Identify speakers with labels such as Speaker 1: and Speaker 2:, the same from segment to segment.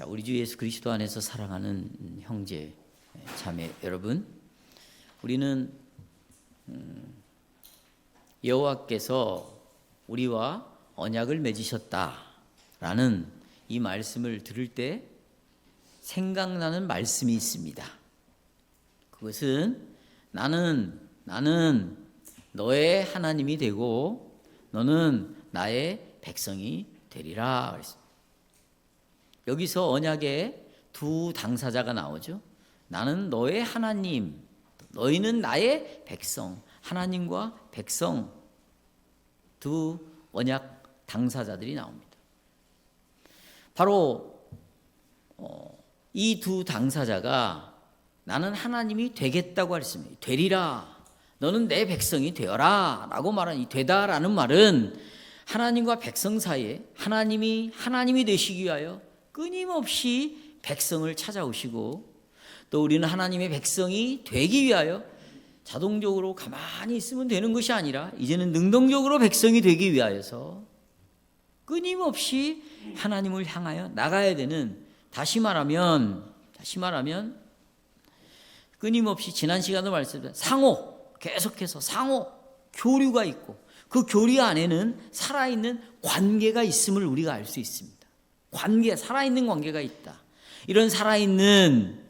Speaker 1: 자, 우리 주 예수 그리스도 안에서 사랑하는 형제 자매 여러분, 우리는 여호와께서 우리와 언약을 맺으셨다라는 이 말씀을 들을 때 생각나는 말씀이 있습니다. 그것은 나는 너의 하나님이 되고 너는 나의 백성이 되리라. 여기서 언약의 두 당사자가 나오죠. 나는 너의 하나님, 너희는 나의 백성. 하나님과 백성 두 언약 당사자들이 나옵니다. 바로 이 두 당사자가 나는 하나님이 되겠다고 했습니다. 되리라. 너는 내 백성이 되어라 라고 말한 이 되다라는 말은 하나님과 백성 사이에 하나님이 되시기 위하여 끊임없이 백성을 찾아오시고, 또 우리는 하나님의 백성이 되기 위하여 자동적으로 가만히 있으면 되는 것이 아니라 이제는 능동적으로 백성이 되기 위하여서 끊임없이 하나님을 향하여 나가야 되는, 다시 말하면 끊임없이 지난 시간도 말씀드렸지만 계속해서 상호 교류가 있고, 그 교류 안에는 살아있는 관계가 있음을 우리가 알 수 있습니다. 살아있는 관계가 있다. 이런 살아있는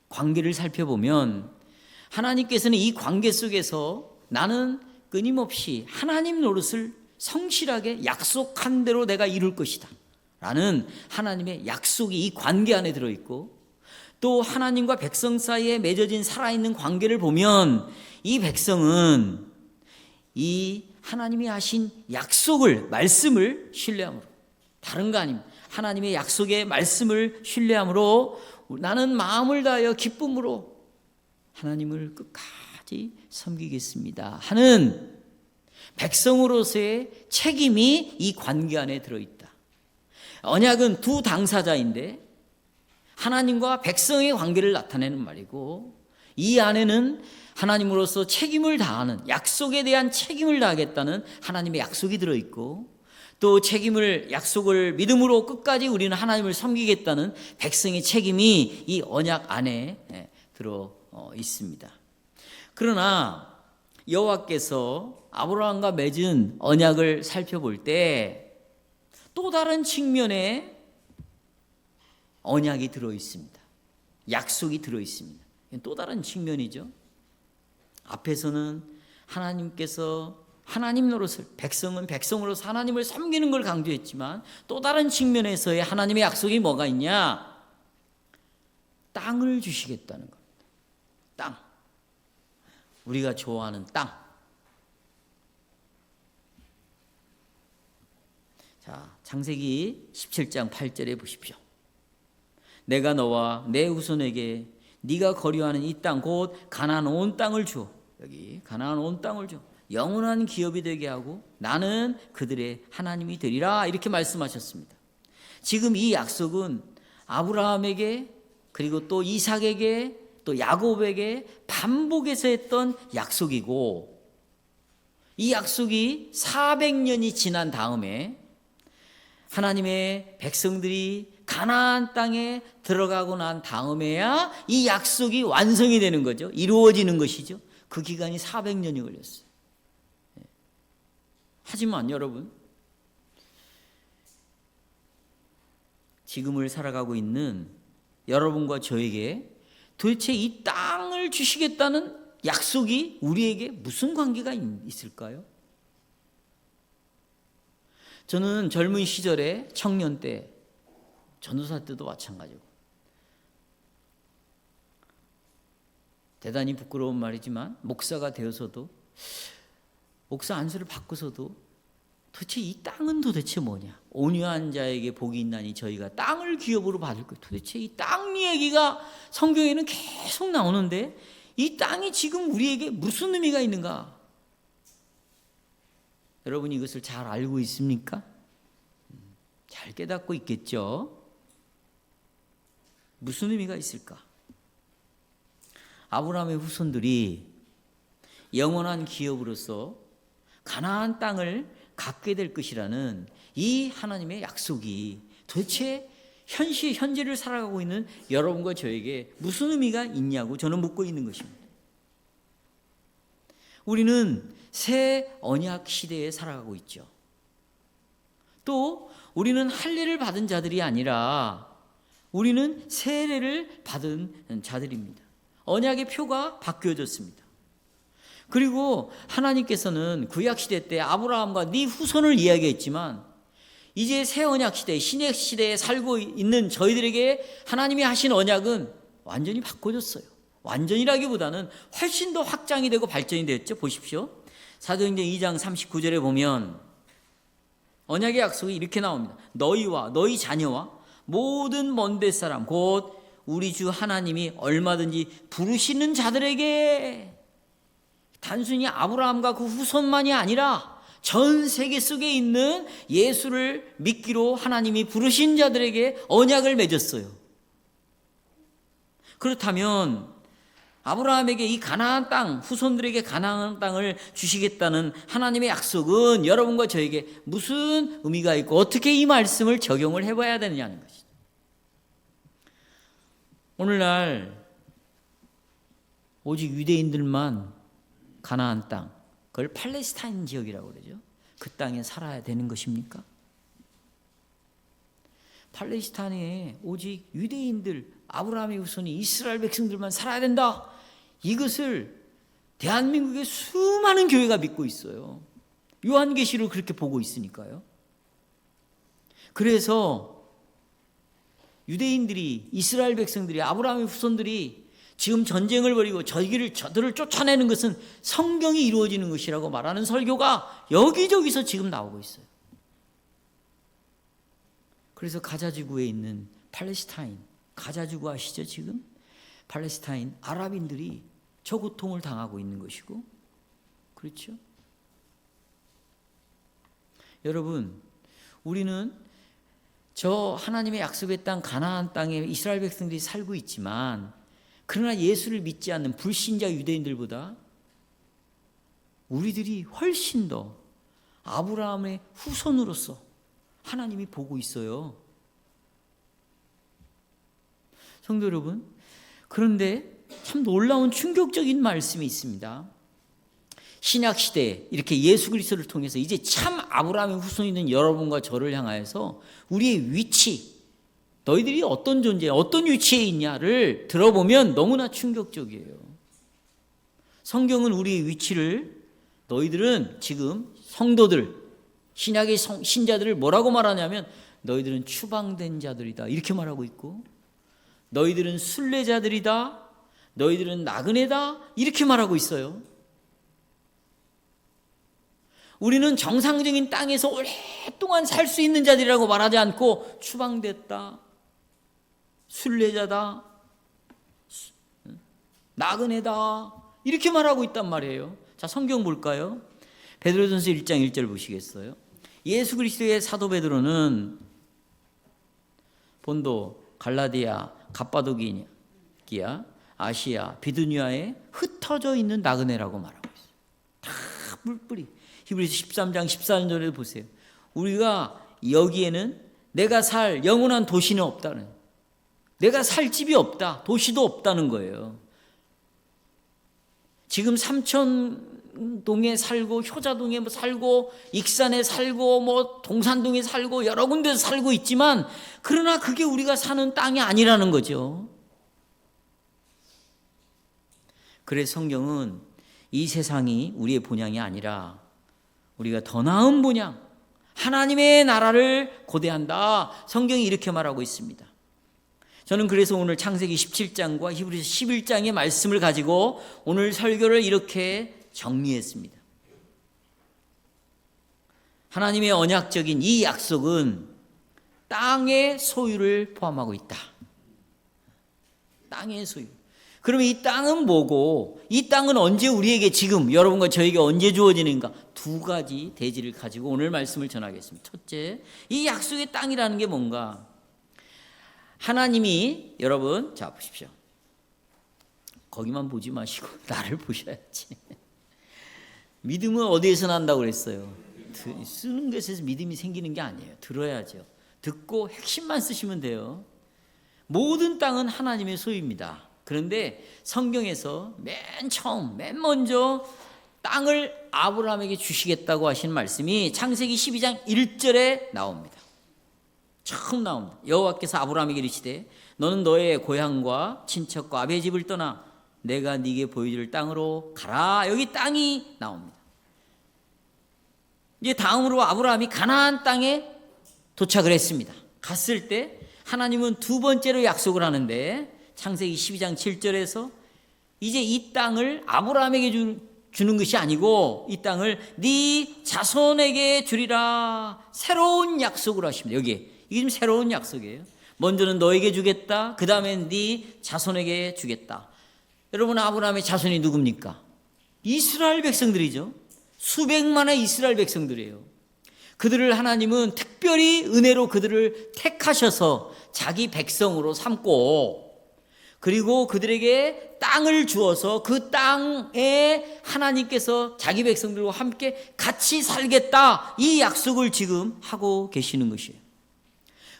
Speaker 1: 관계를 살펴보면 하나님께서는 이 관계 속에서 나는 끊임없이 하나님 노릇을 성실하게 약속한 대로 내가 이룰 것이다 라는 하나님의 약속이 이 관계 안에 들어있고, 또 하나님과 백성 사이에 맺어진 살아있는 관계를 보면 이 백성은 이 하나님이 하신 말씀을 신뢰함으로, 다른 거 아닙니다. 하나님의 약속의 말씀을 신뢰함으로 나는 마음을 다하여 기쁨으로 하나님을 끝까지 섬기겠습니다 하는 백성으로서의 책임이 이 관계 안에 들어있다. 언약은 두 당사자인데 하나님과 백성의 관계를 나타내는 말이고, 이 안에는 하나님으로서 책임을 다하는, 약속에 대한 책임을 다하겠다는 하나님의 약속이 들어있고, 또 약속을 믿음으로 끝까지 우리는 하나님을 섬기겠다는 백성의 책임이 이 언약 안에 들어 있습니다. 그러나 여호와께서 아브라함과 맺은 언약을 살펴볼 때 또 다른 측면에 언약이 들어 있습니다. 약속이 들어 있습니다. 또 다른 측면이죠. 앞에서는 하나님께서 하나님 노릇을, 백성은 백성으로서 하나님을 섬기는 걸 강조했지만 또 다른 측면에서의 하나님의 약속이 뭐가 있냐? 땅을 주시겠다는 겁니다. 땅. 우리가 좋아하는 땅. 자, 창세기 17장 8절에 보십시오. 내가 너와 내 후손에게 네가 거류하는 이 땅 곧 가나안 온 땅을 주어, 여기 가나안 온 땅을 줘 영원한 기업이 되게 하고 나는 그들의 하나님이 되리라 이렇게 말씀하셨습니다. 지금 이 약속은 아브라함에게, 그리고 또 이삭에게, 또 야곱에게 반복해서 했던 약속이고, 이 약속이 400년이 지난 다음에 하나님의 백성들이 가나안 땅에 들어가고 난 다음에야 이 약속이 완성이 되는 거죠. 이루어지는 것이죠. 그 기간이 400년이 걸렸어요. 하지만 여러분, 지금을 살아가고 있는 여러분과 저에게 도대체 이 땅을 주시겠다는 약속이 우리에게 무슨 관계가 있을까요? 저는 젊은 시절에, 청년 때, 전도사 때도 마찬가지고, 대단히 부끄러운 말이지만 목사가 되어서도, 목사 안수를 받고서도 도대체 이 땅은 도대체 뭐냐? 온유한 자에게 복이 있나니 저희가 땅을 기업으로 받을 거예요. 도대체 이 땅 얘기가 성경에는 계속 나오는데 이 땅이 지금 우리에게 무슨 의미가 있는가? 여러분이 이것을 잘 알고 있습니까? 잘 깨닫고 있겠죠? 무슨 의미가 있을까? 아브라함의 후손들이 영원한 기업으로서 가나안 땅을 갖게 될 것이라는 이 하나님의 약속이 도대체 현재를 살아가고 있는 여러분과 저에게 무슨 의미가 있냐고 저는 묻고 있는 것입니다. 우리는 새 언약 시대에 살아가고 있죠. 또 우리는 할례를 받은 자들이 아니라 우리는 세례를 받은 자들입니다. 언약의 표가 바뀌어졌습니다. 그리고 하나님께서는 구약시대 때 아브라함과 네 후손을 이야기했지만 이제 새 언약시대, 신약 시대에 살고 있는 저희들에게 하나님이 하신 언약은 완전히 바꿔졌어요. 완전이라기보다는 훨씬 더 확장이 되고 발전이 됐죠. 보십시오. 사도행전 2장 39절에 보면 언약의 약속이 이렇게 나옵니다. 너희와 너희 자녀와 모든 먼 데 사람 곧 우리 주 하나님이 얼마든지 부르시는 자들에게, 단순히 아브라함과 그 후손만이 아니라 전 세계 속에 있는 예수를 믿기로 하나님이 부르신 자들에게 언약을 맺었어요. 그렇다면 아브라함에게 이 가나안 땅, 후손들에게 가나안 땅을 주시겠다는 하나님의 약속은 여러분과 저에게 무슨 의미가 있고 어떻게 이 말씀을 적용을 해봐야 되느냐는 것이죠. 오늘날 오직 유대인들만 가나안 땅, 그걸 팔레스타인 지역이라고 그러죠. 그 땅에 살아야 되는 것입니까? 팔레스타인에 오직 유대인들, 아브라함의 후손이 이스라엘 백성들만 살아야 된다. 이것을 대한민국의 수많은 교회가 믿고 있어요. 요한계시를 그렇게 보고 있으니까요. 그래서 유대인들이, 이스라엘 백성들이, 아브라함의 후손들이 지금 전쟁을 벌이고 저들을 쫓아내는 것은 성경이 이루어지는 것이라고 말하는 설교가 여기저기서 지금 나오고 있어요. 그래서 가자지구에 있는 팔레스타인, 가자지구 아시죠 지금? 팔레스타인 아랍인들이 저 고통을 당하고 있는 것이고, 그렇죠? 여러분, 우리는 저 하나님의 약속의 땅 가나안 땅에 이스라엘 백성들이 살고 있지만, 그러나 예수를 믿지 않는 불신자 유대인들보다 우리들이 훨씬 더 아브라함의 후손으로서 하나님이 보고 있어요. 성도 여러분, 그런데 참 놀라운 충격적인 말씀이 있습니다. 신약 시대에 이렇게 예수 그리스도를 통해서 이제 참 아브라함의 후손이 있는 여러분과 저를 향하여서 우리의 위치, 너희들이 어떤 존재, 어떤 위치에 있냐를 들어보면 너무나 충격적이에요. 성경은 우리의 위치를, 너희들은 지금 성도들, 신약의 신자들을 뭐라고 말하냐면 너희들은 추방된 자들이다 이렇게 말하고 있고, 너희들은 순례자들이다, 너희들은 나그네다 이렇게 말하고 있어요. 우리는 정상적인 땅에서 오랫동안 살 수 있는 자들이라고 말하지 않고 추방됐다, 순례자다, 나그네다 이렇게 말하고 있단 말이에요. 자, 성경 볼까요? 베드로전서 1장 1절 보시겠어요? 예수 그리스도의 사도 베드로는 본도, 갈라디아, 갑바도기아, 아시아, 비두니아에 흩어져 있는 나그네라고 말하고 있어요. 다 물뿌리. 히브리서 13장 14절에 보세요. 우리가 여기에는 내가 살 영원한 도시는 없다는, 내가 살 집이 없다, 도시도 없다는 거예요. 지금 삼천동에 살고, 효자동에 살고, 익산에 살고, 동산동에 살고, 여러 군데서 살고 있지만, 그러나 그게 우리가 사는 땅이 아니라는 거죠. 그래서 성경은 이 세상이 우리의 본향이 아니라 우리가 더 나은 본향, 하나님의 나라를 고대한다. 성경이 이렇게 말하고 있습니다. 저는 그래서 오늘 창세기 17장과 히브리서 11장의 말씀을 가지고 오늘 설교를 이렇게 정리했습니다. 하나님의 언약적인 이 약속은 땅의 소유를 포함하고 있다. 땅의 소유. 그러면 이 땅은 뭐고, 이 땅은 언제 우리에게, 지금 여러분과 저에게 언제 주어지는가? 두 가지 대지를 가지고 오늘 말씀을 전하겠습니다. 첫째, 이 약속의 땅이라는 게 뭔가? 하나님이, 여러분, 자 보십시오. 거기만 보지 마시고 나를 보셔야지. 믿음은 어디에서 난다고 그랬어요? 쓰는 것에서 믿음이 생기는 게 아니에요. 들어야죠. 듣고 핵심만 쓰시면 돼요. 모든 땅은 하나님의 소유입니다. 그런데 성경에서 맨 처음, 맨 먼저 땅을 아브라함에게 주시겠다고 하신 말씀이 창세기 12장 1절에 나옵니다. 처음 나옵니다. 여호와께서 아브라함에게 이르시되 너는 너의 고향과 친척과 아베 집을 떠나 내가 네게 보여줄 땅으로 가라. 여기 땅이 나옵니다. 이제 다음으로 아브라함이 가나안 땅에 도착을 했습니다. 갔을 때 하나님은 두 번째로 약속을 하는데 창세기 12장 7절에서 이제 이 땅을 아브라함에게 주는 것이 아니고 이 땅을 네 자손에게 주리라. 새로운 약속을 하십니다. 여기에 이게 좀 새로운 약속이에요. 먼저는 너에게 주겠다. 그 다음엔 네 자손에게 주겠다. 여러분, 아브라함의 자손이 누굽니까? 이스라엘 백성들이죠. 수백만의 이스라엘 백성들이에요. 그들을 하나님은 특별히 은혜로 그들을 택하셔서 자기 백성으로 삼고, 그리고 그들에게 땅을 주어서 그 땅에 하나님께서 자기 백성들과 함께 같이 살겠다, 이 약속을 지금 하고 계시는 것이에요.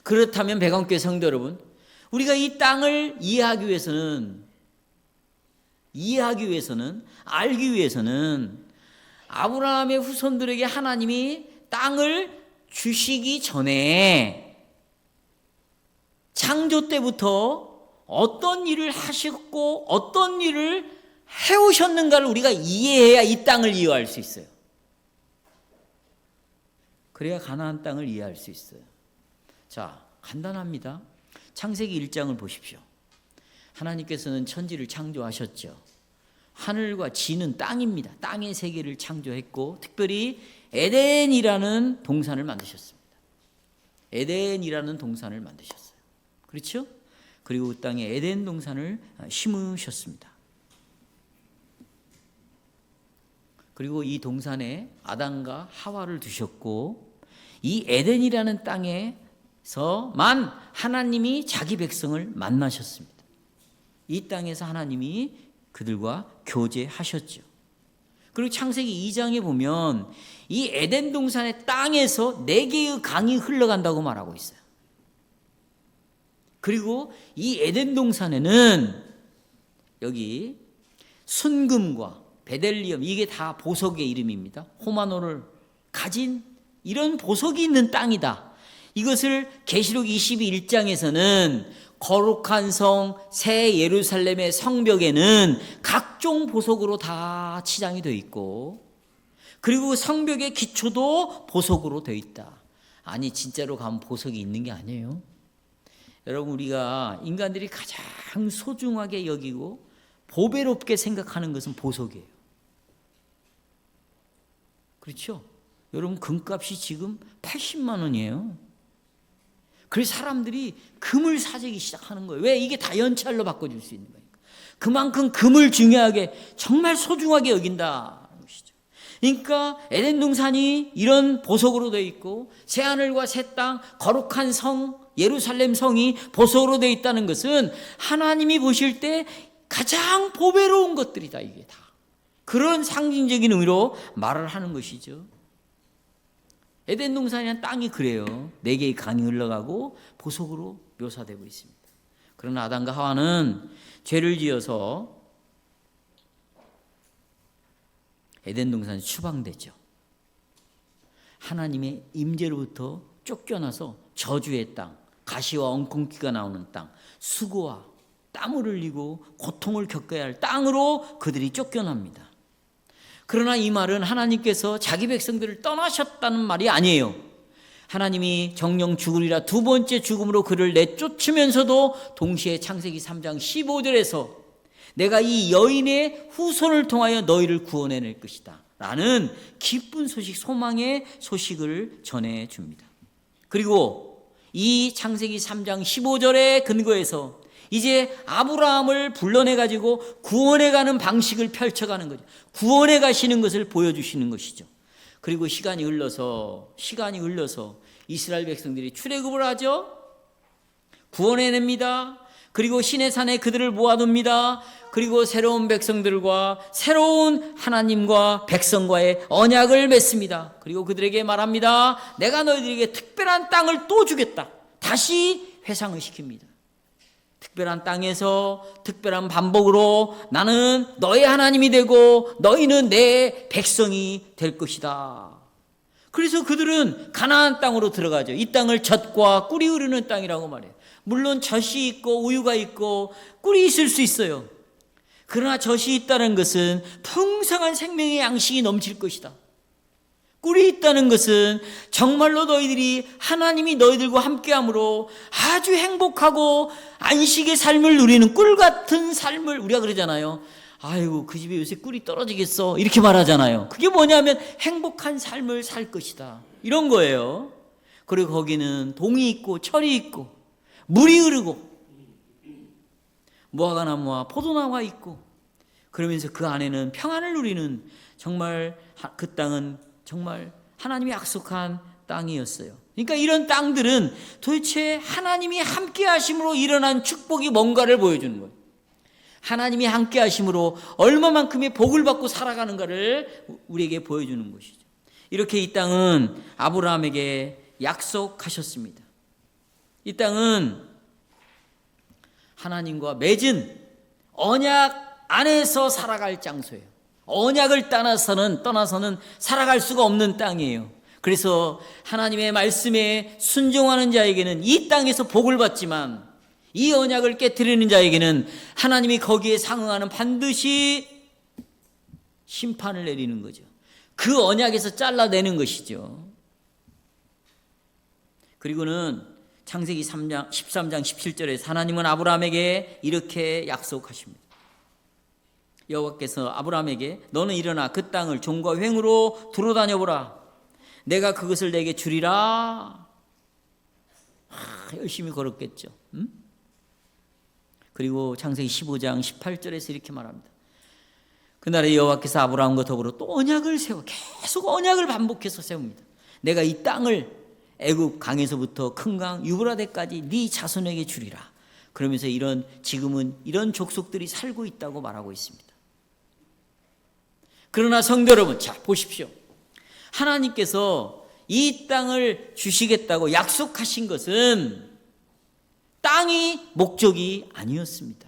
Speaker 1: 그렇다면 백왕교회 성도 여러분, 우리가 이 땅을 이해하기 위해서는 알기 위해서는 아브라함의 후손들에게 하나님이 땅을 주시기 전에 창조 때부터 어떤 일을 하셨고 어떤 일을 해오셨는가를 우리가 이해해야 이 땅을 이해할 수 있어요. 그래야 가나안 땅을 이해할 수 있어요. 자, 간단합니다. 창세기 1장을 보십시오. 하나님께서는 천지를 창조하셨죠. 하늘과 지는 땅입니다. 땅의 세계를 창조했고 특별히 에덴이라는 동산을 만드셨습니다. 에덴이라는 동산을 만드셨어요. 그렇죠? 그리고 그 땅에 에덴 동산을 심으셨습니다. 그리고 이 동산에 아담과 하와를 두셨고 이 에덴이라는 땅에서만 하나님이 자기 백성을 만나셨습니다. 이 땅에서 하나님이 그들과 교제하셨죠. 그리고 창세기 2장에 보면 이 에덴 동산의 땅에서 4개의 강이 흘러간다고 말하고 있어요. 그리고 이 에덴 동산에는 여기 순금과 베델리엄, 이게 다 보석의 이름입니다. 호마노를 가진 이런 보석이 있는 땅이다. 이것을 계시록 22장에서는 거룩한 성 새 예루살렘의 성벽에는 각종 보석으로 다 치장이 되어 있고, 그리고 성벽의 기초도 보석으로 되어 있다. 아니, 진짜로 가면 보석이 있는 게 아니에요. 여러분, 우리가 인간들이 가장 소중하게 여기고 보배롭게 생각하는 것은 보석이에요. 그렇죠? 여러분, 금값이 지금 80만 원이에요. 그래서 사람들이 금을 사재기 시작하는 거예요. 왜? 이게 다 연찰로 바꿔줄 수 있는 거니까. 그만큼 금을 중요하게, 정말 소중하게 여긴다. 그러니까 에덴 동산이 이런 보석으로 되어 있고 새하늘과 새 땅, 거룩한 성 예루살렘 성이 보석으로 되어 있다는 것은 하나님이 보실 때 가장 보배로운 것들이다. 이게 다 그런 상징적인 의미로 말을 하는 것이죠. 에덴 동산이란 땅이 그래요. 4개의 강이 흘러가고 보석으로 묘사되고 있습니다. 그러나 아담과 하와는 죄를 지어서 에덴 동산이 추방되죠. 하나님의 임재로부터 쫓겨나서 저주의 땅, 가시와 엉겅퀴가 나오는 땅, 수고와 땀을 흘리고 고통을 겪어야 할 땅으로 그들이 쫓겨납니다. 그러나 이 말은 하나님께서 자기 백성들을 떠나셨다는 말이 아니에요. 하나님이 정령 죽으리라 두 번째 죽음으로 그를 내쫓으면서도 동시에 창세기 3장 15절에서 내가 이 여인의 후손을 통하여 너희를 구원해낼 것이다 라는 기쁜 소식, 소망의 소식을 전해줍니다. 그리고 이 창세기 3장 15절의 근거에서 이제 아브라함을 불러내가지고 구원해가는 방식을 펼쳐가는 거죠. 구원해 가시는 것을 보여주시는 것이죠. 그리고 시간이 흘러서 이스라엘 백성들이 출애굽을 하죠. 구원해냅니다. 그리고 시내산에 그들을 모아둡니다. 그리고 새로운 백성들과 새로운 하나님과 백성과의 언약을 맺습니다. 그리고 그들에게 말합니다. 내가 너희들에게 특별한 땅을 또 주겠다. 다시 회상을 시킵니다. 특별한 땅에서 특별한 반복으로 나는 너의 하나님이 되고 너희는 내 백성이 될 것이다. 그래서 그들은 가나안 땅으로 들어가죠. 이 땅을 젖과 꿀이 흐르는 땅이라고 말해요. 물론 젖이 있고 우유가 있고 꿀이 있을 수 있어요. 그러나 젖이 있다는 것은 풍성한 생명의 양식이 넘칠 것이다. 꿀이 있다는 것은 정말로 너희들이 하나님이 너희들과 함께함으로 아주 행복하고 안식의 삶을 누리는 꿀 같은 삶을, 우리가 그러잖아요. 아이고 그 집에 요새 꿀이 떨어지겠어 이렇게 말하잖아요. 그게 뭐냐면 행복한 삶을 살 것이다 이런 거예요. 그리고 거기는 동이 있고 철이 있고 물이 흐르고 무화과나무와 포도나무가 있고, 그러면서 그 안에는 평안을 누리는, 정말 그 땅은 정말 하나님이 약속한 땅이었어요. 그러니까 이런 땅들은 도대체 하나님이 함께 하심으로 일어난 축복이 뭔가를 보여주는 거예요. 하나님이 함께 하심으로 얼마만큼의 복을 받고 살아가는가를 우리에게 보여주는 것이죠. 이렇게 이 땅은 아브라함에게 약속하셨습니다. 이 땅은 하나님과 맺은 언약 안에서 살아갈 장소예요. 언약을 떠나서는 살아갈 수가 없는 땅이에요. 그래서 하나님의 말씀에 순종하는 자에게는 이 땅에서 복을 받지만, 이 언약을 깨트리는 자에게는 하나님이 거기에 상응하는 반드시 심판을 내리는 거죠. 그 언약에서 잘라내는 것이죠. 그리고는 창세기 13장 17절에 하나님은 아브라함에게 이렇게 약속하십니다. 여호와께서 아브라함에게 너는 일어나 그 땅을 종과 횡으로 두루다녀보라. 내가 그것을 내게 주리라. 열심히 걸었겠죠. 그리고 창세기 15장 18절에서 이렇게 말합니다. 그날에 여호와께서 아브라함과 더불어 또 언약을 세워, 계속 언약을 반복해서 세웁니다. 내가 이 땅을 애굽 강에서부터 큰 강 유브라데까지 네 자손에게 주리라. 그러면서 지금은 이런 족속들이 살고 있다고 말하고 있습니다. 그러나 성도 여러분, 자 보십시오. 하나님께서 이 땅을 주시겠다고 약속하신 것은 땅이 목적이 아니었습니다.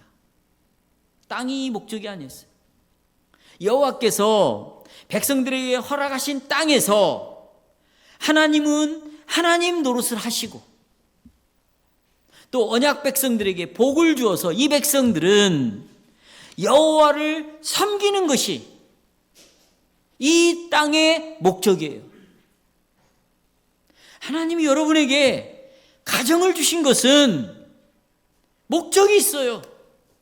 Speaker 1: 땅이 목적이 아니었어요. 여호와께서 백성들에게 허락하신 땅에서 하나님은 하나님 노릇을 하시고, 또 언약 백성들에게 복을 주어서 이 백성들은 여호와를 섬기는 것이 이 땅의 목적이에요. 하나님이 여러분에게 가정을 주신 것은 목적이 있어요.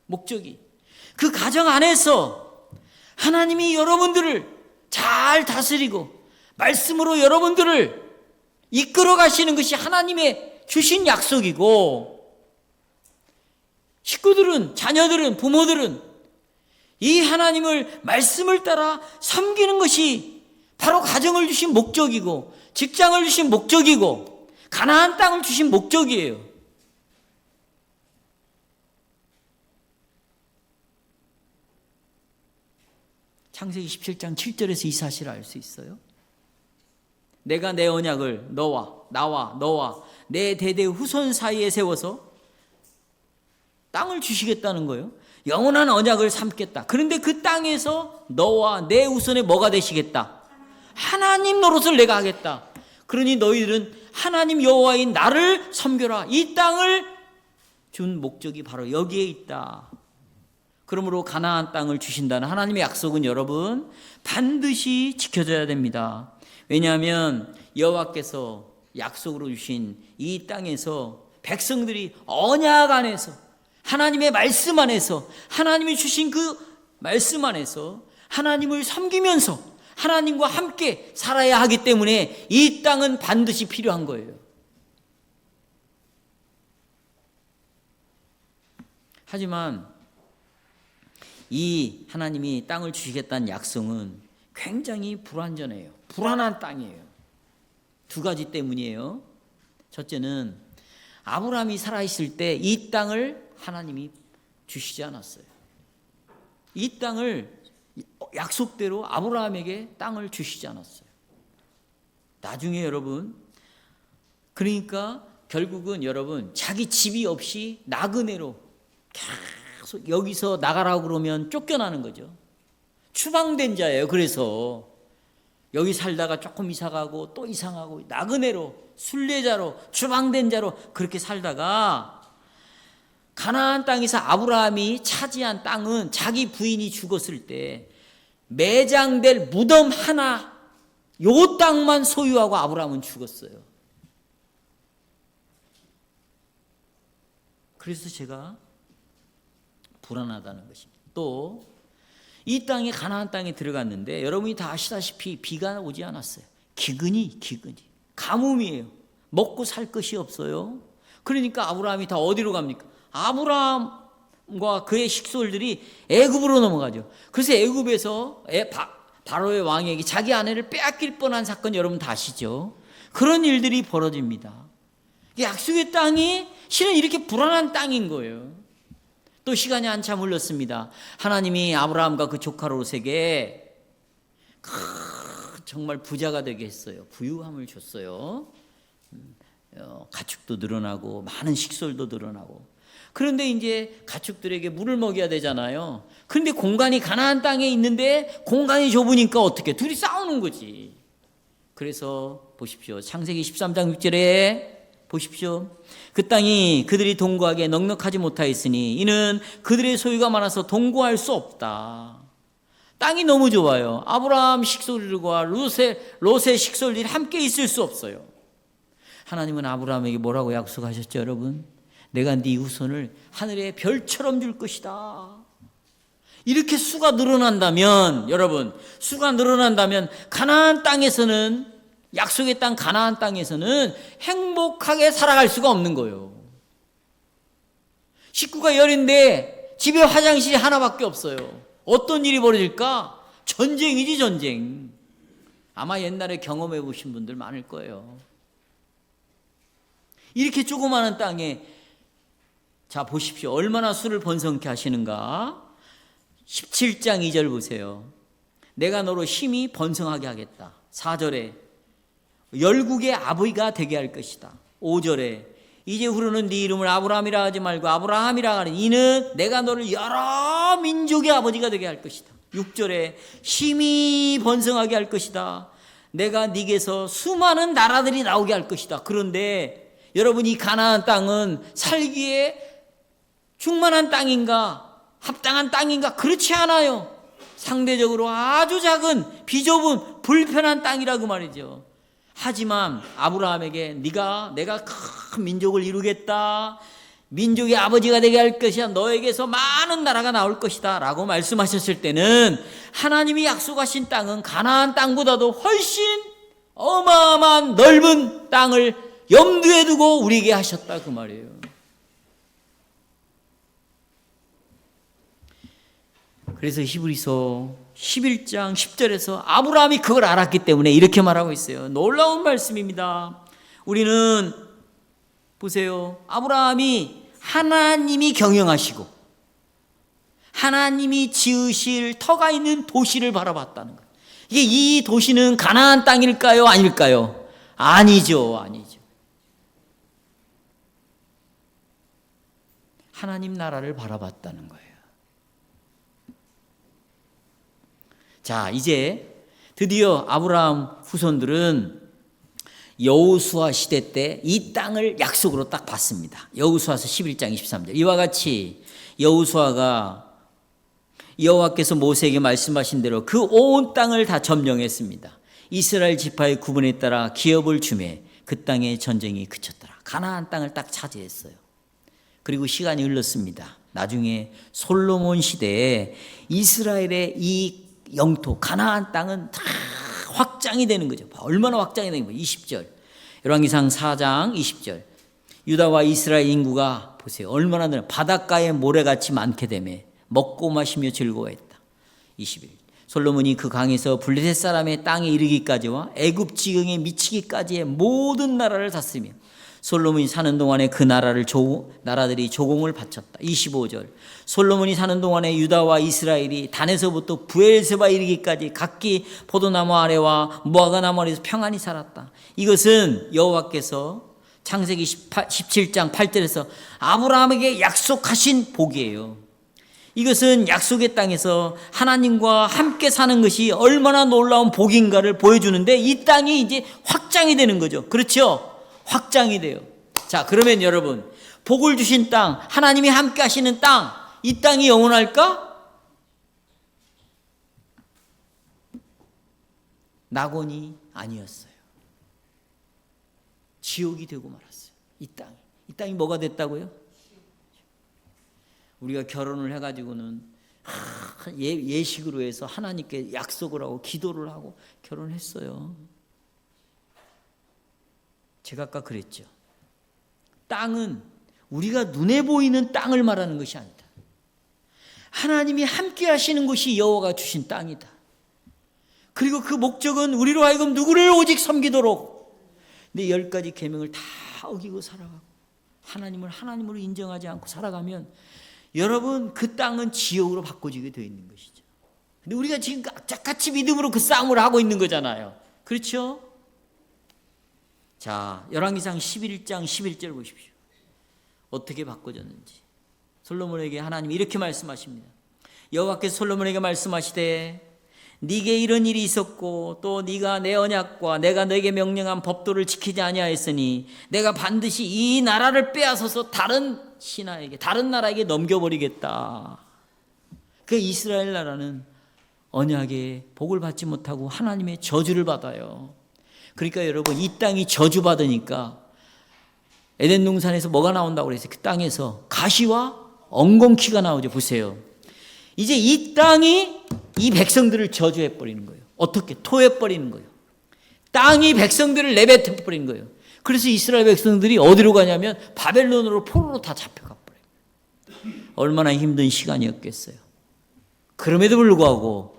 Speaker 1: 목적이. 그 가정 안에서 하나님이 여러분들을 잘 다스리고 말씀으로 여러분들을 이끌어 가시는 것이 하나님의 주신 약속이고, 식구들은, 자녀들은, 부모들은 이 하나님을 말씀을 따라 섬기는 것이 바로 가정을 주신 목적이고, 직장을 주신 목적이고, 가나안 땅을 주신 목적이에요. 창세기 17장 7절에서 이 사실을 알 수 있어요. 내가 내 언약을 나와 너와 내 대대 후손 사이에 세워서 땅을 주시겠다는 거예요. 영원한 언약을 삼겠다. 그런데 그 땅에서 너와 내 후손에 뭐가 되시겠다? 하나님 노릇을 내가 하겠다. 그러니 너희들은 하나님 여호와인 나를 섬겨라. 이 땅을 준 목적이 바로 여기에 있다. 그러므로 가나안 땅을 주신다는 하나님의 약속은 여러분 반드시 지켜져야 됩니다. 왜냐하면 여호와께서 약속으로 주신 이 땅에서 백성들이 언약 안에서, 하나님의 말씀 안에서, 하나님이 주신 그 말씀 안에서 하나님을 섬기면서 하나님과 함께 살아야 하기 때문에 이 땅은 반드시 필요한 거예요. 하지만 이 하나님이 땅을 주시겠다는 약속은 굉장히 불완전해요. 불안한 땅이에요. 두 가지 때문이에요. 첫째는 아브라함이 살아있을 때 이 땅을 하나님이 주시지 않았어요. 이 땅을 약속대로 아브라함에게 땅을 주시지 않았어요. 나중에 여러분, 그러니까 결국은 여러분 자기 집이 없이 나그네로 계속 여기서 나가라고 그러면 쫓겨나는 거죠. 추방된 자예요. 그래서 여기 살다가 조금 이사가고 또 이상하고 나그네로, 순례자로, 추방된 자로 그렇게 살다가 가나안 땅에서 아브라함이 차지한 땅은 자기 부인이 죽었을 때 매장될 무덤 하나, 요 땅만 소유하고 아브라함은 죽었어요. 그래서 제가 불안하다는 것입니다. 또 이 땅에 가나안 땅에 들어갔는데 여러분이 다 아시다시피 비가 오지 않았어요. 기근이 가뭄이에요. 먹고 살 것이 없어요. 그러니까 아브라함이 다 어디로 갑니까? 아브라함과 그의 식솔들이 애굽으로 넘어가죠. 그래서 애굽에서 바로의 왕에게 자기 아내를 빼앗길 뻔한 사건 여러분 다 아시죠? 그런 일들이 벌어집니다. 약속의 땅이 실은 이렇게 불안한 땅인 거예요. 또 시간이 한참 흘렀습니다. 하나님이 아브라함과 그 조카 롯에게 정말 부자가 되게 했어요. 부유함을 줬어요. 가축도 늘어나고 많은 식솔도 늘어나고. 그런데 이제 가축들에게 물을 먹여야 되잖아요. 그런데 공간이 가나안 땅에 있는데 공간이 좁으니까 어떻게 둘이 싸우는 거지. 그래서 보십시오. 창세기 13장 6절에 보십시오. 그 땅이 그들이 동거하기에 넉넉하지 못하였으니 이는 그들의 소유가 많아서 동거할 수 없다. 땅이 너무 좁아요. 아브라함 식솔들과 롯의 식솔들이 함께 있을 수 없어요. 하나님은 아브라함에게 뭐라고 약속하셨죠, 여러분? 내가 네 후손을 하늘의 별처럼 줄 것이다. 이렇게 수가 늘어난다면, 여러분, 수가 늘어난다면 가나안 땅에서는, 약속의 땅 가나안 땅에서는 행복하게 살아갈 수가 없는 거예요. 식구가 열인데 집에 화장실이 하나밖에 없어요. 어떤 일이 벌어질까? 전쟁이지, 전쟁. 아마 옛날에 경험해 보신 분들 많을 거예요. 이렇게 조그마한 땅에, 자 보십시오. 얼마나 수를 번성케 하시는가. 17장 2절 보세요. 내가 너로 힘이 번성하게 하겠다. 4절에 열국의 아버지가 되게 할 것이다. 5절에 이제후로는 네 이름을 아브라함이라 하지 말고 아브라함이라 하니 이는 내가 너를 여러 민족의 아버지가 되게 할 것이다. 6절에 힘이 번성하게 할 것이다. 내가 네게서 수많은 나라들이 나오게 할 것이다. 그런데 여러분, 이 가나안 땅은 살기에 충만한 땅인가? 합당한 땅인가? 그렇지 않아요. 상대적으로 아주 작은, 비좁은, 불편한 땅이라고 말이죠. 하지만 아브라함에게 내가 큰 민족을 이루겠다. 민족의 아버지가 되게 할 것이야. 너에게서 많은 나라가 나올 것이다. 라고 말씀하셨을 때는 하나님이 약속하신 땅은 가나안 땅보다도 훨씬 어마어마한 넓은 땅을 염두에 두고 우리에게 하셨다. 그 말이에요. 그래서 히브리서 11장 10절에서 아브라함이 그걸 알았기 때문에 이렇게 말하고 있어요. 놀라운 말씀입니다. 우리는 보세요. 아브라함이 하나님이 경영하시고 하나님이 지으실 터가 있는 도시를 바라봤다는 거예요. 이게 이 도시는 가나안 땅일까요? 아닐까요? 아니죠. 하나님 나라를 바라봤다는 거예요. 자, 이제 드디어 아브라함 후손들은 여호수아 시대 때 이 땅을 약속으로 딱 받습니다. 여호수아서 11장 23절. 이와 같이 여호수아가 여호와께서 모세에게 말씀하신 대로 그 온 땅을 다 점령했습니다. 이스라엘 지파의 구분에 따라 기업을 주매 그 땅의 전쟁이 그쳤더라. 가나안 땅을 딱 차지했어요. 그리고 시간이 흘렀습니다. 나중에 솔로몬 시대에 이스라엘의 이 영토 가나안 땅은 다 확장이 되는 거죠. 얼마나 확장이 되는 거예요. 20절 열왕기상 4장 20절 유다와 이스라엘 인구가 보세요. 얼마나 늘어 바닷가에 모래같이 많게 되매 먹고 마시며 즐거워했다. 21 솔로몬이 그 강에서 블레셋 사람의 땅에 이르기까지와 애굽 지경에 미치기까지의 모든 나라를 샀으며 솔로몬이 사는 동안에 그 나라들이 조공을 바쳤다. 25절. 솔로몬이 사는 동안에 유다와 이스라엘이 단에서부터 부엘세바 이르기까지 각기 포도나무 아래와 무화과 나무 아래에서 평안히 살았다. 이것은 여호와께서 창세기 17장 8절에서 아브라함에게 약속하신 복이에요. 이것은 약속의 땅에서 하나님과 함께 사는 것이 얼마나 놀라운 복인가를 보여주는데 이 땅이 이제 확장이 되는 거죠. 그렇죠? 확장이 돼요. 자, 그러면 여러분, 복을 주신 땅, 하나님이 함께 하시는 땅, 이 땅이 영원할까? 낙원이 아니었어요. 지옥이 되고 말았어요. 이 땅이. 이 땅이 뭐가 됐다고요? 우리가 결혼을 해가지고는 예식으로 해서 하나님께 약속을 하고 기도를 하고 결혼했어요. 제가 아까 그랬죠. 땅은 우리가 눈에 보이는 땅을 말하는 것이 아니다. 하나님이 함께 하시는 곳이 여호와가 주신 땅이다. 그리고 그 목적은 우리로 하여금 누구를 오직 섬기도록 내 10가지 계명을 다 어기고 살아가고 하나님을 하나님으로 인정하지 않고 살아가면 여러분 그 땅은 지옥으로 바꿔지게 되어 있는 것이죠. 근데 우리가 지금 악착같이 믿음으로 그 싸움을 하고 있는 거잖아요. 그렇죠? 자, 열왕기상 11장 11절 보십시오. 어떻게 바꿔졌는지. 솔로몬에게 하나님이 이렇게 말씀하십니다. 여호와께서 솔로몬에게 말씀하시되 네게 이런 일이 있었고 또 네가 내 언약과 내가 너에게 명령한 법도를 지키지 아니하였으니 내가 반드시 이 나라를 빼앗아서 다른 신하에게 다른 나라에게 넘겨버리겠다. 그 이스라엘 나라는 언약의 복을 받지 못하고 하나님의 저주를 받아요. 그러니까 여러분 이 땅이 저주받으니까 에덴 동산에서 뭐가 나온다고 그랬어요? 그 땅에서 가시와 엉겅퀴가 나오죠. 보세요. 이제 이 땅이 이 백성들을 저주해버리는 거예요. 어떻게? 토해버리는 거예요. 땅이 백성들을 내뱉어버리는 거예요. 그래서 이스라엘 백성들이 어디로 가냐면 바벨론으로 포로로 다 잡혀가버려요. 얼마나 힘든 시간이었겠어요. 그럼에도 불구하고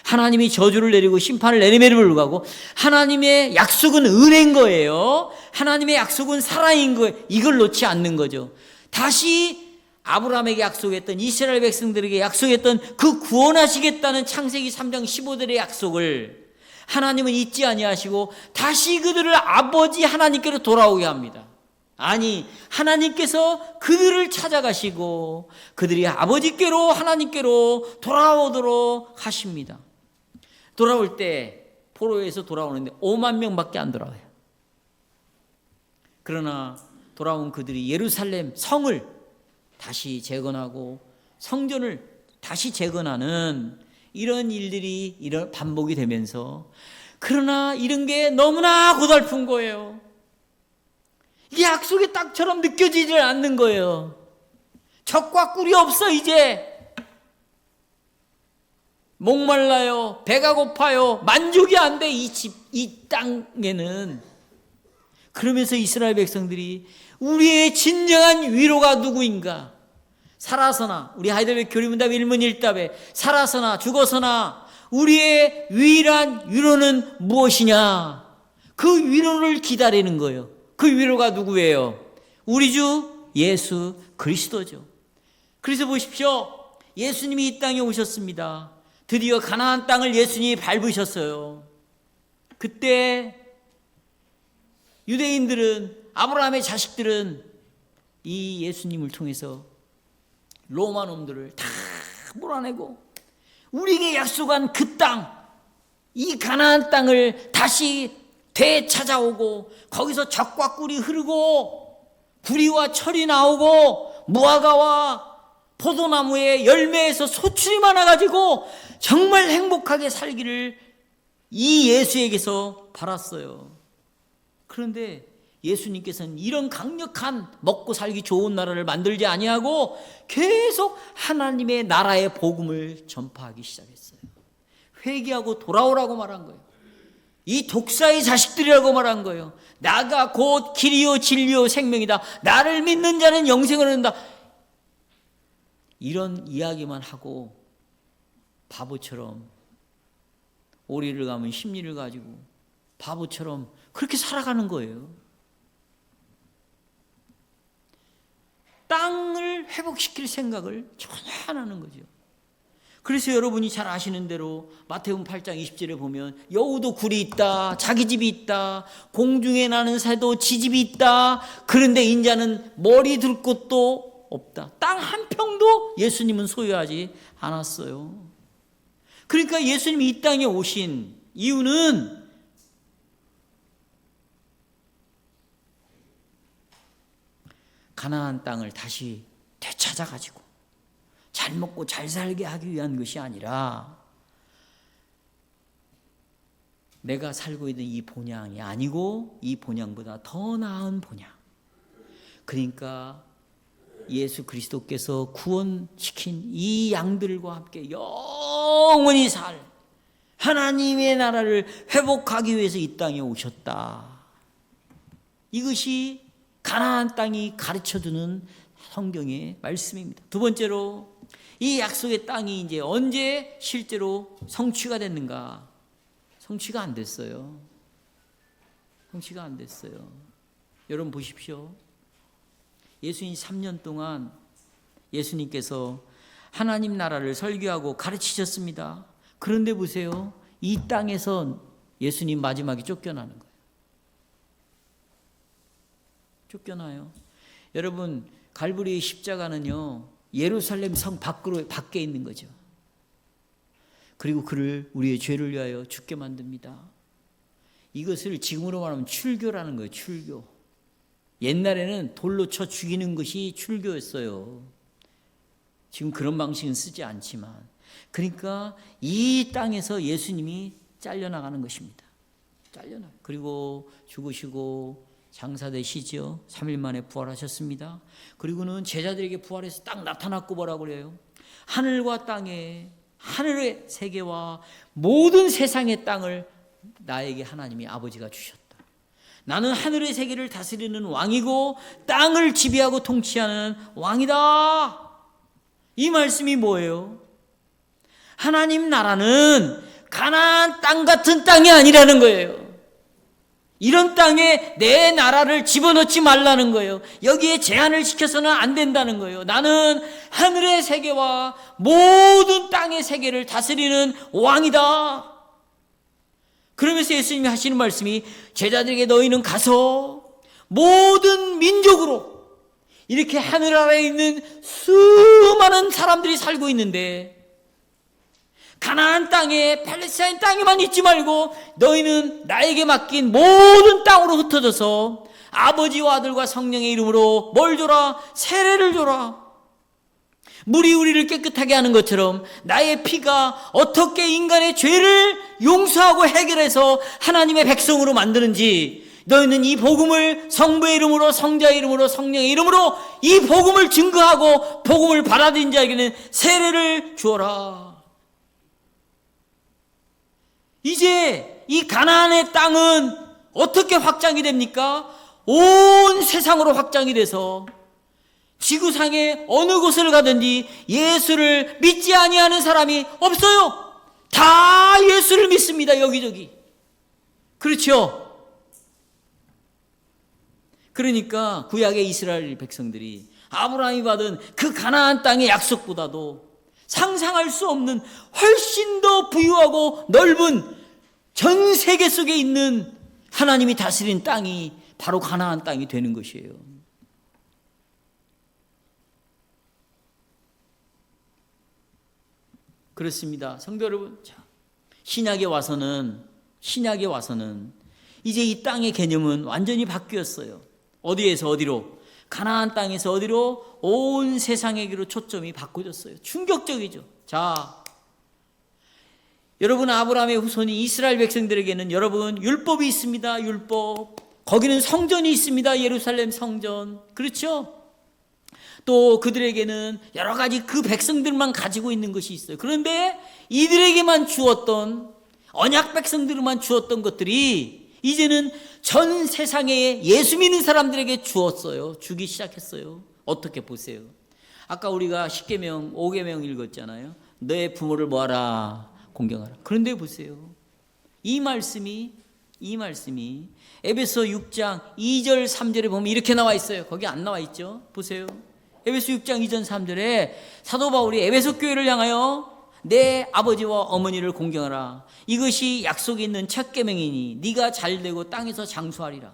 Speaker 1: 하나님이 저주를 내리고 심판을 내림에도 불구하고 하나님의 약속은 은혜인 거예요. 하나님의 약속은 사랑인 거예요. 이걸 놓지 않는 거죠. 다시 아브라함에게 약속했던 이스라엘 백성들에게 약속했던 그 구원하시겠다는 창세기 3장 15절의 약속을 하나님은 잊지 아니하시고 다시 그들을 아버지 하나님께로 돌아오게 합니다. 아니, 하나님께서 그들을 찾아가시고 그들이 아버지께로 하나님께로 돌아오도록 하십니다. 돌아올 때 포로에서 돌아오는데 5만 명밖에 안 돌아와요. 그러나 돌아온 그들이 예루살렘 성을 다시 재건하고 성전을 다시 재건하는 이런 일들이 반복이 되면서 그러나 이런 게 너무나 고달픈 거예요. 이게 약속의 땅처럼 느껴지질 않는 거예요. 적과 꿀이 없어 이제. 목말라요. 배가 고파요. 만족이 안 돼. 이 땅에는. 그러면서 이스라엘 백성들이 우리의 진정한 위로가 누구인가? 살아서나 우리 하이델베르크 교리문답 1문 1답에 살아서나 죽어서나 우리의 유일한 위로는 무엇이냐? 그 위로를 기다리는 거예요. 그 위로가 누구예요? 우리 주 예수 그리스도죠. 그래서 보십시오. 예수님이 이 땅에 오셨습니다. 드디어 가나안 땅을 예수님이 밟으셨어요. 그때 유대인들은 아브라함의 자식들은 이 예수님을 통해서 로마 놈들을 다 몰아내고 우리에게 약속한 그 땅, 이 가나안 땅을 다시 되찾아오고 거기서 젖과 꿀이 흐르고 구리와 철이 나오고 무화과와 포도나무의 열매에서 소출이 많아가지고 정말 행복하게 살기를 이 예수에게서 바랐어요. 그런데 예수님께서는 이런 강력한 먹고 살기 좋은 나라를 만들지 아니하고 계속 하나님의 나라의 복음을 전파하기 시작했어요. 회개하고 돌아오라고 말한 거예요. 이 독사의 자식들이라고 말한 거예요. 나가 곧 길이요 진리요 생명이다. 나를 믿는 자는 영생을 얻는다. 이런 이야기만 하고 바보처럼 오리를 가면 심리를 가지고 바보처럼 그렇게 살아가는 거예요. 땅을 회복시킬 생각을 전혀 안 하는 거죠. 그래서 여러분이 잘 아시는 대로 마태복음 8장 20절에 보면 여우도 굴이 있다, 자기 집이 있다, 공중에 나는 새도 지 집이 있다. 그런데 인자는 머리 둘 곳도 없다. 땅 한 평도 예수님은 소유하지 않았어요. 그러니까 예수님이 이 땅에 오신 이유는 가나안 땅을 다시 되찾아가지고 잘 먹고 잘 살게 하기 위한 것이 아니라 내가 살고 있는 이 본향이 아니고 이 본향보다 더 나은 본향. 그러니까 예수 그리스도께서 구원시킨 이 양들과 함께 영원히 살 하나님의 나라를 회복하기 위해서 이 땅에 오셨다. 이것이 가나안 땅이 가르쳐주는 성경의 말씀입니다. 두 번째로 이 약속의 땅이 이제 언제 실제로 성취가 됐는가? 성취가 안 됐어요. 성취가 안 됐어요. 여러분 보십시오. 예수님 3년 동안 예수님께서 하나님 나라를 설교하고 가르치셨습니다. 그런데 보세요. 이 땅에서 예수님 마지막에 쫓겨나는 거예요. 쫓겨나요. 여러분 갈보리의 십자가는요 예루살렘 성 밖에 있는 거죠. 그리고 그를 우리의 죄를 위하여 죽게 만듭니다. 이것을 지금으로 말하면 출교라는 거예요. 출교. 옛날에는 돌로 쳐 죽이는 것이 출교였어요. 지금 그런 방식은 쓰지 않지만, 그러니까 이 땅에서 예수님이 잘려나가는 것입니다. 잘려나. 그리고 죽으시고 장사되시죠. 3일 만에 부활하셨습니다. 그리고는 제자들에게 부활해서 딱 나타났고 뭐라고 그래요? 하늘과 땅에, 하늘의 세계와 모든 세상의 땅을 나에게 하나님이 아버지가 주셨다. 나는 하늘의 세계를 다스리는 왕이고 땅을 지배하고 통치하는 왕이다. 이 말씀이 뭐예요? 하나님 나라는 가나안 땅 같은 땅이 아니라는 거예요. 이런 땅에 내 나라를 집어넣지 말라는 거예요. 여기에 제한을 시켜서는 안 된다는 거예요. 나는 하늘의 세계와 모든 땅의 세계를 다스리는 왕이다. 그러면서 예수님이 하시는 말씀이 제자들에게 너희는 가서 모든 민족으로, 이렇게 하늘 아래에 있는 수많은 사람들이 살고 있는데 가나안 땅에, 팔레스타인 땅에만 있지 말고 너희는 나에게 맡긴 모든 땅으로 흩어져서 아버지와 아들과 성령의 이름으로 뭘 줘라? 세례를 줘라. 물이 우리를 깨끗하게 하는 것처럼 나의 피가 어떻게 인간의 죄를 용서하고 해결해서 하나님의 백성으로 만드는지, 너희는 이 복음을 성부의 이름으로, 성자의 이름으로, 성령의 이름으로 이 복음을 증거하고 복음을 받아들인 자에게는 세례를 주어라. 이제 이 가나안의 땅은 어떻게 확장이 됩니까? 온 세상으로 확장이 돼서 지구상의 어느 곳을 가든지 예수를 믿지 아니하는 사람이 없어요. 다 예수를 믿습니다. 여기저기. 그렇죠? 그러니까 구약의 이스라엘 백성들이 아브라함이 받은 그 가나안 땅의 약속보다도 상상할 수 없는 훨씬 더 부유하고 넓은 전 세계 속에 있는 하나님이 다스린 땅이 바로 가나안 땅이 되는 것이에요. 그렇습니다. 성도 여러분, 신약에 와서는 이제 이 땅의 개념은 완전히 바뀌었어요. 어디에서 어디로? 가나안 땅에서 어디로? 온 세상에게로 초점이 바꿔졌어요. 충격적이죠. 자, 여러분, 아브라함의 후손이 이스라엘 백성들에게는 여러분 율법이 있습니다. 율법. 거기는 성전이 있습니다. 예루살렘 성전. 그렇죠? 또 그들에게는 여러 가지 그 백성들만 가지고 있는 것이 있어요. 그런데 이들에게만 주었던, 언약 백성들만 주었던 것들이 이제는 전 세상에 예수 믿는 사람들에게 주었어요. 주기 시작했어요. 어떻게 보세요? 아까 우리가 10계명, 5계명 읽었잖아요. 내 부모를 뭐하라? 공경하라. 그런데 보세요. 이 말씀이 에베소 6장 2절 3절에 보면 이렇게 나와 있어요. 거기 안 나와 있죠? 보세요. 에베소 6장 2절 3절에 사도 바울이 에베소 교회를 향하여 내 아버지와 어머니를 공경하라. 이것이 약속이 있는 첫 계명이니 네가 잘되고 땅에서 장수하리라.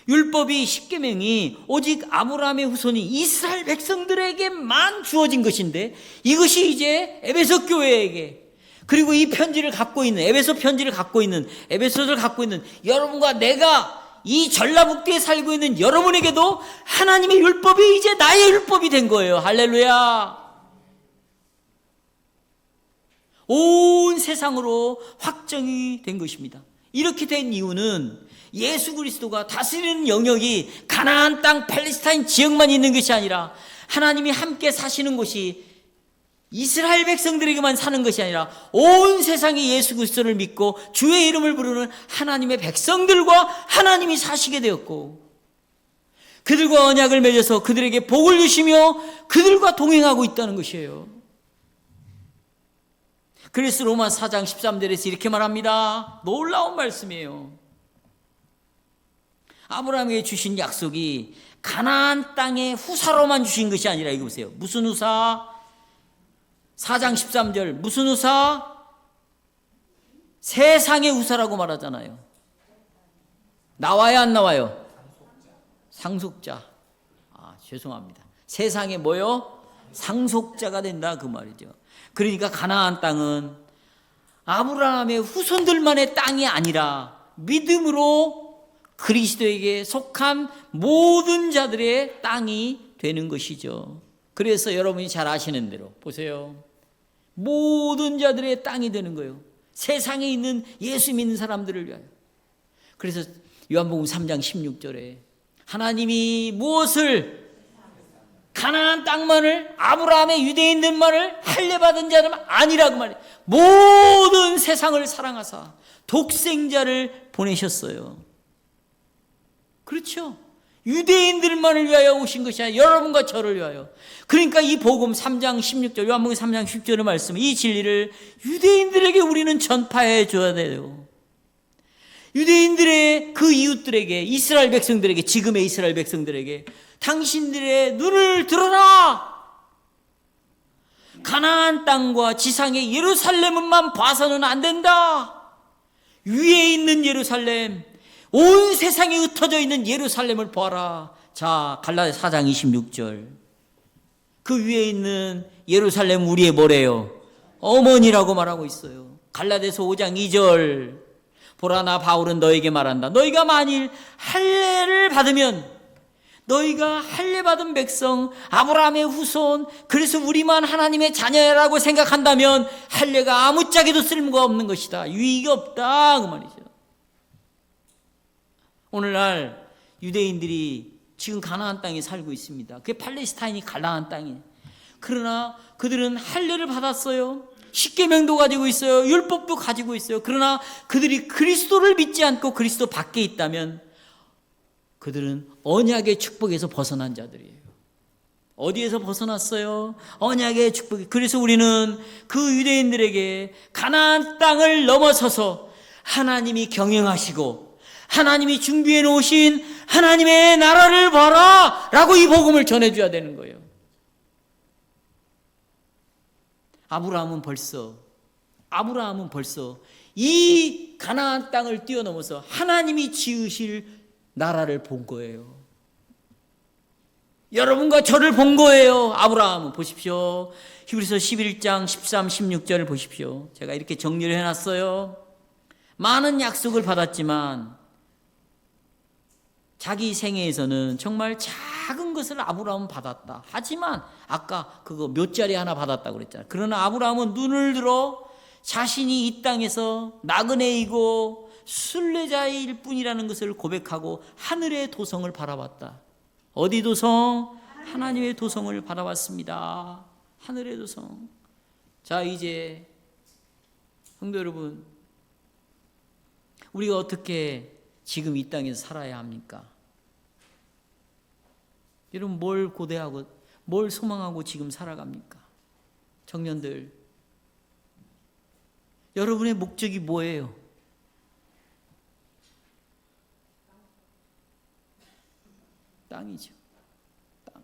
Speaker 1: 율법이 10계명이 오직 아브라함의 후손이 이스라엘 백성들에게만 주어진 것인데 이것이 이제 에베소 교회에게, 그리고 이 편지를 갖고 있는, 에베소 편지를 갖고 있는, 에베소를 갖고 있는 여러분과 내가 이 전라북도에 살고 있는 여러분에게도 하나님의 율법이 이제 나의 율법이 된 거예요. 할렐루야. 온 세상으로 확정이 된 것입니다. 이렇게 된 이유는 예수 그리스도가 다스리는 영역이 가나안 땅 팔레스타인 지역만 있는 것이 아니라 하나님이 함께 사시는 곳이 이스라엘 백성들에게만 사는 것이 아니라 온 세상이 예수 그리스도를 믿고 주의 이름을 부르는 하나님의 백성들과 하나님이 사시게 되었고, 그들과 언약을 맺어서 그들에게 복을 주시며 그들과 동행하고 있다는 것이에요. 그래서 로마 4장 13절에서 이렇게 말합니다. 놀라운 말씀이에요. 아브라함에게 주신 약속이 가나안 땅의 후사로만 주신 것이 아니라, 이거 보세요. 무슨 후사? 4장 13절 무슨 후사? 세상의 후사라고 말하잖아요. 나와요 안 나와요? 상속자. 죄송합니다. 세상에 뭐요? 상속자가 된다 그 말이죠. 그러니까 가나안 땅은 아브라함의 후손들만의 땅이 아니라 믿음으로 그리스도에게 속한 모든 자들의 땅이 되는 것이죠. 그래서 여러분이 잘 아시는 대로 보세요. 모든 자들의 땅이 되는 거예요. 세상에 있는 예수 믿는 사람들을 위하여. 그래서 요한복음 3장 16절에 하나님이 무엇을, 가나안 땅만을, 아브라함의 유대인들만을 할례받은 자는 아니라고 말해요. 모든 세상을 사랑하사 독생자를 보내셨어요. 그렇죠? 유대인들만을 위하여 오신 것이 아니라 여러분과 저를 위하여. 그러니까 이 복음 3장 16절, 요한복음 3장 10절의 말씀, 이 진리를 유대인들에게 우리는 전파해 줘야 돼요. 유대인들의 그 이웃들에게, 이스라엘 백성들에게, 지금의 이스라엘 백성들에게 당신들의 눈을 들어라. 가나안 땅과 지상의 예루살렘만 봐서는 안 된다. 위에 있는 예루살렘, 온 세상에 흩어져 있는 예루살렘을 보아라. 자, 갈라디아 4장 26절. 그 위에 있는 예루살렘 우리의 뭐래요? 어머니라고 말하고 있어요. 갈라디아서 5장 2절. 보라, 나 바울은 너에게 말한다. 너희가 만일 할례를 받으면, 너희가 할례받은 백성, 아브라함의 후손, 그래서 우리만 하나님의 자녀라고 생각한다면 할례가 아무짝에도 쓸모가 없는 것이다. 유익이 없다 그 말이죠. 오늘날 유대인들이 지금 가나안 땅에 살고 있습니다. 그게 팔레스타인이 가나안 땅이에요. 그러나 그들은 할례를 받았어요. 십계명도 가지고 있어요. 율법도 가지고 있어요. 그러나 그들이 그리스도를 믿지 않고 그리스도 밖에 있다면 그들은 언약의 축복에서 벗어난 자들이에요. 어디에서 벗어났어요? 언약의 축복. 그래서 우리는 그 유대인들에게 가나안 땅을 넘어서서 하나님이 경영하시고 하나님이 준비해 놓으신 하나님의 나라를 봐라 라고 이 복음을 전해줘야 되는 거예요. 아브라함은 벌써 이 가나안 땅을 뛰어넘어서 하나님이 지으실 나라를 본 거예요. 여러분과 저를 본 거예요. 아브라함은 보십시오. 히브리서 11장 13, 16절을 보십시오. 제가 이렇게 정리를 해놨어요. 많은 약속을 받았지만 자기 생애에서는 정말 작은 것을 아브라함은 받았다. 하지만 아까 그거 몇 자리 하나 받았다고 그랬잖아요. 그러나 아브라함은 눈을 들어 자신이 이 땅에서 나그네이고 순례자일 뿐이라는 것을 고백하고 하늘의 도성을 바라봤다. 어디 도성? 하나님의 도성을 바라봤습니다. 하늘의 도성. 자, 이제 성도 여러분, 우리가 어떻게 지금 이 땅에서 살아야 합니까? 여러분, 뭘 고대하고 뭘 소망하고 지금 살아갑니까? 청년들, 여러분의 목적이 뭐예요? 땅이죠. 땅.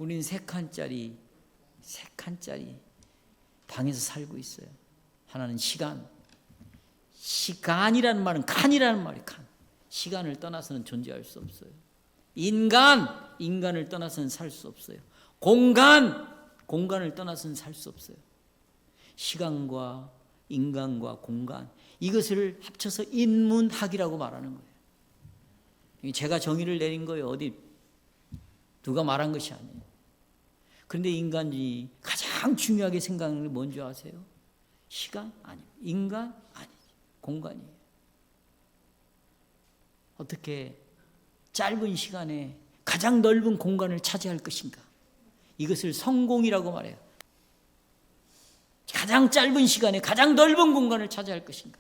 Speaker 1: 우린 세 칸짜리 방에서 살고 있어요. 하나는 시간이라는 말은 칸이라는 말이에요. 칸. 시간을 떠나서는 존재할 수 없어요. 인간을 떠나서는 살 수 없어요. 공간을 떠나서는 살 수 없어요. 시간과 인간과 공간, 이것을 합쳐서 인문학이라고 말하는 거예요. 제가 정의를 내린 거예요. 어디 누가 말한 것이 아니에요. 그런데 인간이 가장 중요하게 생각하는 게 뭔지 아세요? 시간? 아니에요. 인간? 아니에요. 공간이에요. 어떻게 짧은 시간에 가장 넓은 공간을 차지할 것인가? 이것을 성공이라고 말해요. 가장 짧은 시간에 가장 넓은 공간을 차지할 것인가?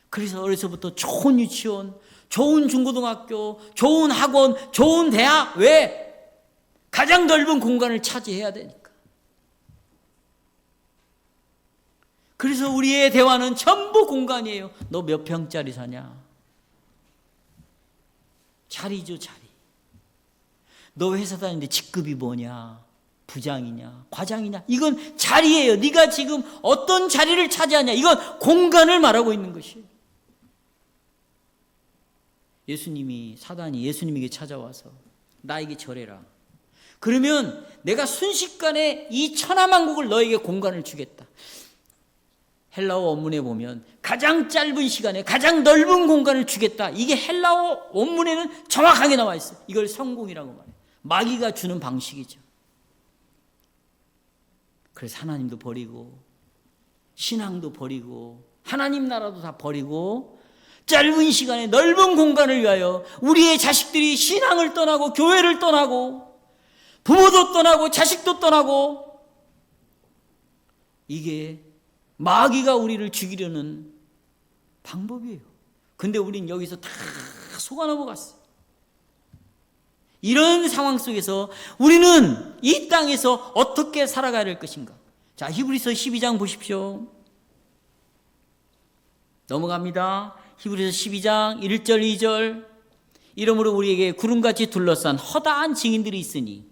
Speaker 1: 그래서 어려서부터 좋은 유치원, 좋은 중고등학교, 좋은 학원, 좋은 대학, 왜? 가장 넓은 공간을 차지해야 되니까. 그래서 우리의 대화는 전부 공간이에요. 너 몇 평짜리 사냐? 자리죠, 자리. 너 회사 다니는데 직급이 뭐냐? 부장이냐? 과장이냐? 이건 자리예요. 네가 지금 어떤 자리를 차지하냐? 이건 공간을 말하고 있는 것이에요. 사단이 예수님에게 찾아와서 나에게 절해라. 그러면 내가 순식간에 이 천하만국을 너에게 공간을 주겠다. 헬라어 원문에 보면 가장 짧은 시간에 가장 넓은 공간을 주겠다. 이게 헬라어 원문에는 정확하게 나와 있어요. 이걸 성공이라고 말해요. 마귀가 주는 방식이죠. 그래서 하나님도 버리고 신앙도 버리고 하나님 나라도 다 버리고 짧은 시간에 넓은 공간을 위하여 우리의 자식들이 신앙을 떠나고 교회를 떠나고 부모도 떠나고 자식도 떠나고, 이게 마귀가 우리를 죽이려는 방법이에요. 근데 우린 여기서 다 속아 넘어갔어요. 이런 상황 속에서 우리는 이 땅에서 어떻게 살아가야 될 것인가? 자, 히브리서 12장 보십시오. 넘어갑니다. 히브리서 12장 1절 2절. 이러므로 우리에게 구름같이 둘러싼 허다한 증인들이 있으니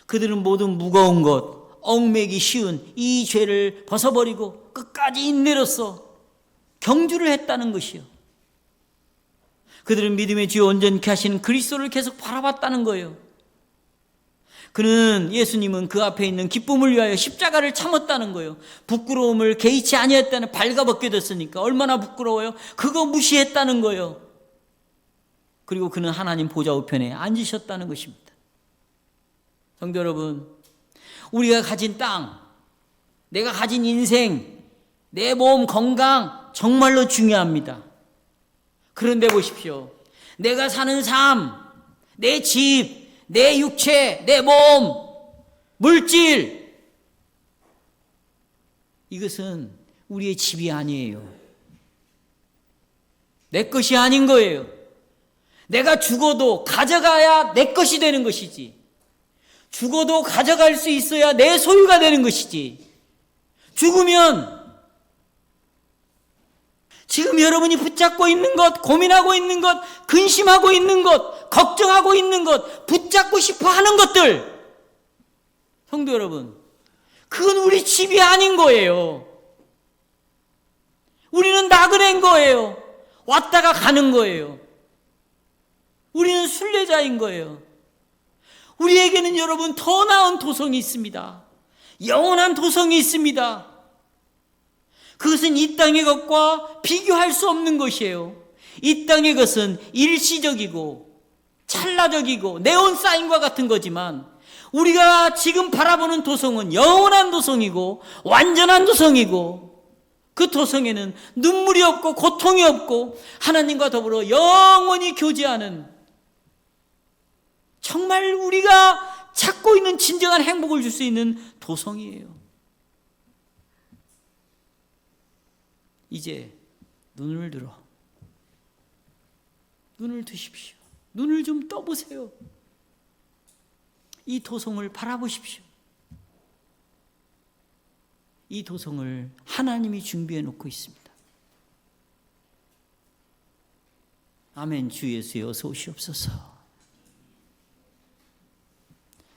Speaker 1: 그들은 모든 무거운 것, 얽매기 쉬운 이 죄를 벗어버리고 끝까지 인내로써 경주를 했다는 것이요. 그들은 믿음의 주 온전케 하시는 그리스도를 계속 바라봤다는 거예요. 예수님은 그 앞에 있는 기쁨을 위하여 십자가를 참았다는 거예요. 부끄러움을 개의치 아니했다는, 발가벗게 됐으니까 얼마나 부끄러워요. 그거 무시했다는 거예요. 그리고 그는 하나님 보좌 우편에 앉으셨다는 것입니다. 성도 여러분, 우리가 가진 땅, 내가 가진 인생, 내 몸 건강 정말로 중요합니다. 그런데 보십시오. 내가 사는 삶, 내 집, 내 육체, 내 몸, 물질, 이것은 우리의 집이 아니에요. 내 것이 아닌 거예요. 내가 죽어도 가져가야 내 것이 되는 것이지, 죽어도 가져갈 수 있어야 내 소유가 되는 것이지, 죽으면 지금 여러분이 붙잡고 있는 것, 고민하고 있는 것, 근심하고 있는 것, 걱정하고 있는 것, 붙잡고 싶어 하는 것들, 성도 여러분, 그건 우리 집이 아닌 거예요. 우리는 나그네인 거예요. 왔다가 가는 거예요. 우리는 순례자인 거예요. 우리에게는 여러분 더 나은 도성이 있습니다. 영원한 도성이 있습니다. 그것은 이 땅의 것과 비교할 수 없는 것이에요. 이 땅의 것은 일시적이고 찰나적이고 네온사인과 같은 거지만, 우리가 지금 바라보는 도성은 영원한 도성이고 완전한 도성이고, 그 도성에는 눈물이 없고 고통이 없고 하나님과 더불어 영원히 교제하는, 정말 우리가 찾고 있는 진정한 행복을 줄 수 있는 도성이에요. 이제 눈을 들어, 눈을 드십시오. 눈을 좀 떠보세요. 이 도성을 바라보십시오. 이 도성을 하나님이 준비해 놓고 있습니다. 아멘. 주 예수여 어서 오시옵소서.